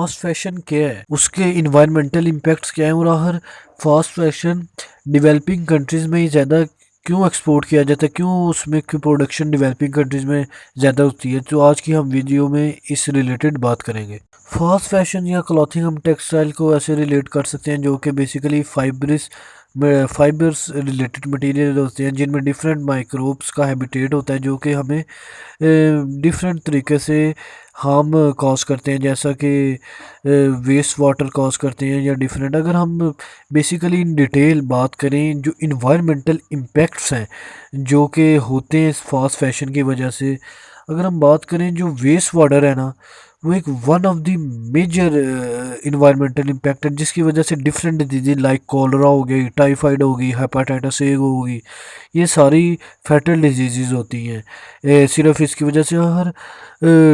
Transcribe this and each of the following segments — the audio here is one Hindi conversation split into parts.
फास्ट फैशन क्या है, उसके इन्वायरमेंटल इम्पैक्ट्स क्या हैं और आखिर फास्ट फैशन डेवलपिंग कंट्रीज़ में ही ज़्यादा क्यों एक्सपोर्ट किया जाता है, क्यों उसमें क्यों प्रोडक्शन डेवलपिंग कंट्रीज़ में ज़्यादा होती है। तो आज की हम वीडियो में इस रिलेटेड बात करेंगे। फास्ट फैशन या क्लॉथिंग हम टेक्सटाइल को ऐसे रिलेट कर सकते हैं जो कि बेसिकली फाइबर्स रिलेटेड मटेरियल होते हैं जिनमें डिफरेंट माइक्रोब्स का हैबिटेट होता है जो कि हमें डिफरेंट तरीके से हार्म कॉज करते हैं, जैसा कि वेस्ट वाटर कॉज करते हैं या डिफरेंट। अगर हम बेसिकली इन डिटेल बात करें जो इन्वायरमेंटल इम्पैक्ट्स हैं जो कि होते हैं इस फास्ट फैशन की वजह से, अगर हम बात करें जो वेस्ट वाटर है ना, वो एक one of the major environmental impact है जिसकी वजह से डिफरेंट डिजीज लाइक कॉलरा हो गई, टाइफाइड हो गई, हेपाटाइटिस ए हो गई, ये सारी फैटल डिजीज़ होती हैं सिर्फ इसकी वजह से। हर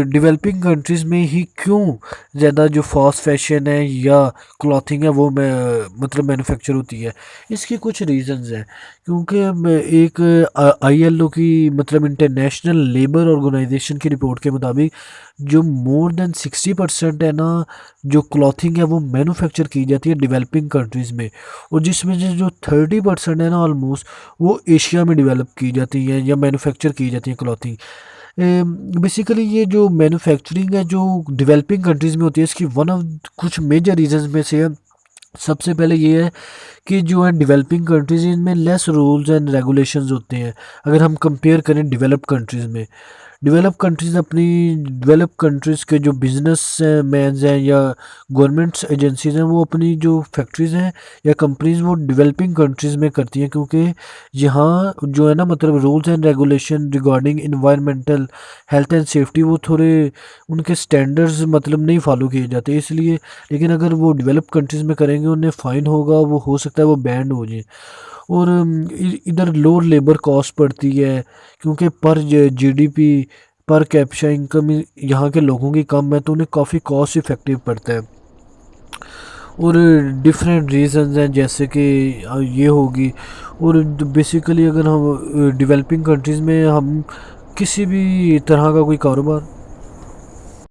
डेवलपिंग कंट्रीज़ में ही क्यों ज़्यादा जो फास्ट फैशन है या क्लॉथिंग है वो मतलब मैन्युफैक्चर होती है, इसके कुछ रीजंस हैं। क्योंकि एक ILO की मतलब इंटरनेशनल लेबर ऑर्गेनाइजेशन की रिपोर्ट के मुताबिक जो मोर देन 60% है ना, जो क्लॉथिंग है वो मैन्युफैक्चर की जाती है डेवलपिंग कंट्रीज़ में, और जिसमें से जो 30% है ना ऑलमोस्ट वो एशिया में डेवलप की जाती है या मैन्युफैक्चर की जाती है क्लॉथिंग। बेसिकली ये जो मैन्युफैक्चरिंग है जो डेवलपिंग कंट्रीज़ में होती है, इसकी वन ऑफ कुछ मेजर रीजंस में से है। सबसे पहले ये है कि जो है डेवलपिंग कंट्रीज़ इनमें लेस रूल्स एंड रेगुलेशंस होते हैं अगर हम कंपेयर करें डेवलप कंट्रीज़ में। डेवलप कंट्रीज़ के जो बिजनेस मैन्स हैं या गवर्नमेंट्स एजेंसीज हैं वो अपनी जो फैक्ट्रीज़ हैं या कंपनीज वो डेवलपिंग कंट्रीज़ में करती हैं, क्योंकि यहाँ जो है ना मतलब rules and regulation regarding environmental health and safety वो थोड़े उनके स्टैंडर्ड्स मतलब नहीं फॉलो किए जाते इसलिए। लेकिन अगर वो डेवलप कंट्रीज़ में करेंगे उन्हें फ़ाइन होगा, वो हो सकता है वो बैंड हो जाए। और इधर लोअर लेबर कॉस्ट पड़ती है क्योंकि पर GDP पर कैप्चा इनकम यहाँ के लोगों की कम है तो उन्हें काफ़ी कॉस्ट इफ़ेक्टिव पड़ता है। और डिफरेंट रीजंस हैं जैसे कि ये होगी। और बेसिकली अगर हम डेवलपिंग कंट्रीज़ में हम किसी भी तरह का कोई कारोबार